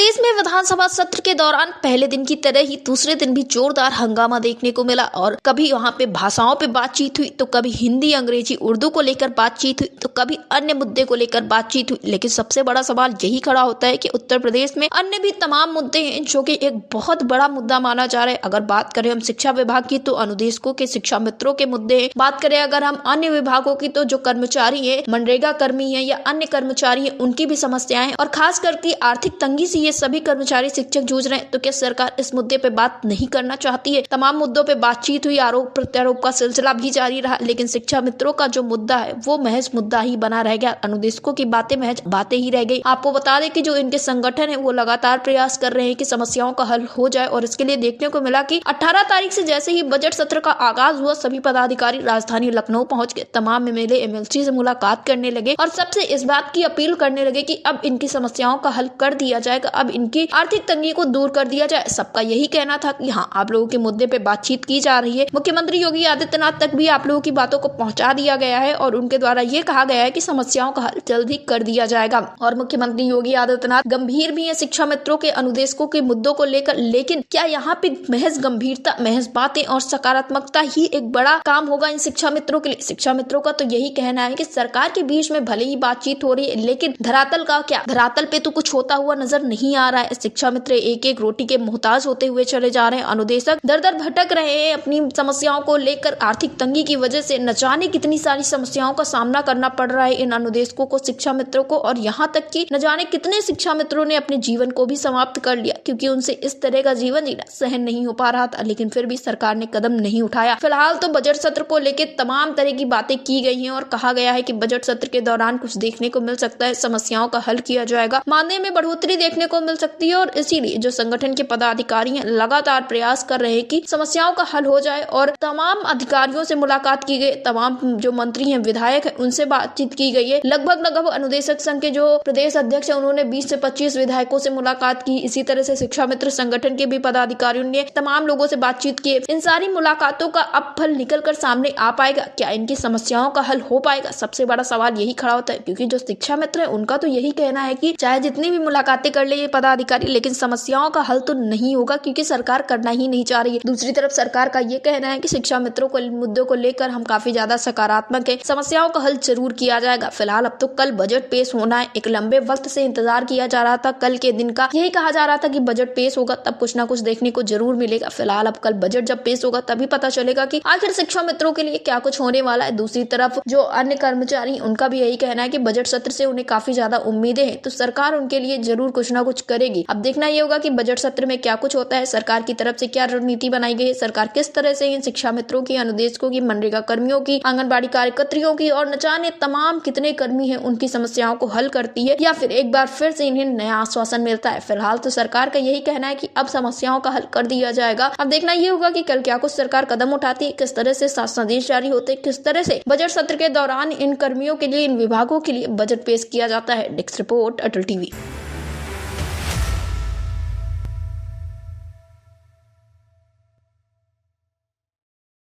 प्रदेश में विधानसभा सत्र के दौरान पहले दिन की तरह ही दूसरे दिन भी जोरदार हंगामा देखने को मिला और कभी वहां पे भाषाओं पे बातचीत हुई तो कभी हिंदी, अंग्रेजी, उर्दू को लेकर बातचीत हुई तो कभी अन्य मुद्दे को लेकर बातचीत हुई। लेकिन सबसे बड़ा सवाल यही खड़ा होता है कि उत्तर प्रदेश में अन्य भी तमाम मुद्दे हैं जो कि एक बहुत बड़ा मुद्दा माना जा रहा है। अगर बात करें हम शिक्षा विभाग की तो अनुदेशकों के शिक्षा मित्रों के मुद्दे हैं। बात करें अगर हम अन्य विभागों की तो जो कर्मचारी है, मनरेगा कर्मी है या अन्य कर्मचारी है, उनकी भी समस्याएं और खास करके आर्थिक तंगी से ये सभी कर्मचारी शिक्षक जूझ रहे हैं। तो क्या सरकार इस मुद्दे पे बात नहीं करना चाहती है? तमाम मुद्दों पे बातचीत हुई, आरोप प्रत्यारोप का सिलसिला भी जारी रहा, लेकिन शिक्षा मित्रों का जो मुद्दा है वो महज मुद्दा ही बना रह गया। अनुदेशकों की बातें महज बातें ही रह गई। आपको बता दें कि जो इनके संगठन है वो लगातार प्रयास कर रहे हैं कि समस्याओं का हल हो जाए और इसके लिए देखने को मिला कि 18 तारीख से जैसे ही बजट सत्र का आगाज हुआ, सभी पदाधिकारी राजधानी लखनऊ पहुंच गए, तमाम एमएलए एमएलसी से मुलाकात करने लगे और सबसे इस बात की अपील करने लगे कि अब इनकी समस्याओं का हल कर दिया जाएगा, अब इनकी आर्थिक तंगी को दूर कर दिया जाए। सबका यही कहना था कि हाँ, आप लोगों के मुद्दे पे बातचीत की जा रही है। मुख्यमंत्री योगी आदित्यनाथ तक भी आप लोगों की बातों को पहुंचा दिया गया है और उनके द्वारा ये कहा गया है कि समस्याओं का हल जल्द ही कर दिया जाएगा। और मुख्यमंत्री योगी आदित्यनाथ गंभीर भी है शिक्षा मित्रों के, अनुदेशकों के मुद्दों को लेकर। लेकिन क्या यहाँ पे महज गंभीरता, महज बातें और सकारात्मकता ही एक बड़ा काम होगा इन शिक्षा मित्रों के लिए? शिक्षा मित्रों का तो यही कहना है कि सरकार के बीच में भले ही बातचीत हो रही है, लेकिन धरातल का क्या? धरातल पे तो कुछ होता हुआ नजर नहीं आ रहा है। शिक्षा मित्र एक एक रोटी के मोहताज होते हुए चले जा रहे हैं। अनुदेशक दर दर भटक रहे हैं अपनी समस्याओं को लेकर। आर्थिक तंगी की वजह से न जाने कितनी सारी समस्याओं का सामना करना पड़ रहा है इन अनुदेशकों को, शिक्षा मित्रों को, और यहाँ तक कि न जाने कितने शिक्षा मित्रों ने अपने जीवन को भी समाप्त कर लिया क्योंकि उनसे इस तरह का जीवन जीना सहन नहीं हो पा रहा था। लेकिन फिर भी सरकार ने कदम नहीं उठाया। फिलहाल तो बजट सत्र को लेकर तमाम तरह की बातें की गई हैं और कहा गया है कि बजट सत्र के दौरान कुछ देखने को मिल सकता है, समस्याओं का हल किया जाएगा, मानदेय में बढ़ोतरी देखने को मिल सकती है। और इसीलिए जो संगठन के पदाधिकारी हैं लगातार प्रयास कर रहे हैं कि समस्याओं का हल हो जाए और तमाम अधिकारियों से मुलाकात की गई, तमाम जो मंत्री हैं, विधायक हैं, उनसे बातचीत की गई है। लगभग अनुदेशक संघ के जो प्रदेश अध्यक्ष हैं उन्होंने 20 से 25 विधायकों से मुलाकात की। इसी तरह से शिक्षा मित्र संगठन के भी पदाधिकारियों ने तमाम लोगों से बातचीत की। इन सारी मुलाकातों का अब फल निकल कर सामने आ पाएगा? क्या इनकी समस्याओं का हल हो पाएगा? सबसे बड़ा सवाल यही खड़ा होता है क्योंकि जो शिक्षा मित्र है उनका तो यही कहना है कि चाहे जितनी भी मुलाकातें कर ले ये पदाधिकारी, लेकिन समस्याओं का हल तो नहीं होगा क्योंकि सरकार करना ही नहीं चाह रही है। दूसरी तरफ सरकार का ये कहना है कि शिक्षा मित्रों को मुद्दों को लेकर हम काफी ज्यादा सकारात्मक है, समस्याओं का हल जरूर किया जाएगा। फिलहाल अब तो कल बजट पेश होना है। एक लंबे वक्त से इंतजार किया जा रहा था कल के दिन का, यही कहा जा रहा था कि बजट पेश होगा तब कुछ ना कुछ देखने को जरूर मिलेगा। फिलहाल अब कल बजट जब पेश होगा तभी पता चलेगा कि आखिर शिक्षा मित्रों के लिए क्या कुछ होने वाला है। दूसरी तरफ जो अन्य कर्मचारी, उनका भी यही कहना है कि बजट सत्र से उन्हें काफी ज्यादा उम्मीदें हैं, तो सरकार उनके लिए जरूर कुछ ना कुछ करेगी। अब देखना ये होगा कि बजट सत्र में क्या कुछ होता है, सरकार की तरफ से क्या रणनीति बनाई गई है, सरकार किस तरह से इन शिक्षा मित्रों की, अनुदेशकों की, मनरेगा कर्मियों की, आंगनबाड़ी कार्यकर्त्रियों की और न जाने तमाम कितने कर्मी हैं उनकी समस्याओं को हल करती है या फिर एक बार फिर से इन्हें नया आश्वासन मिलता है। फिलहाल तो सरकार का यही कहना है कि अब समस्याओं का हल कर दिया जाएगा। अब देखना ये होगा कि कल क्या कुछ सरकार कदम उठाती है, किस तरह से संदेश जारी होते, किस तरह से बजट सत्र के दौरान इन कर्मियों के लिए, इन विभागों के लिए बजट पेश किया जाता है। डेस्क रिपोर्ट, अटल टीवी।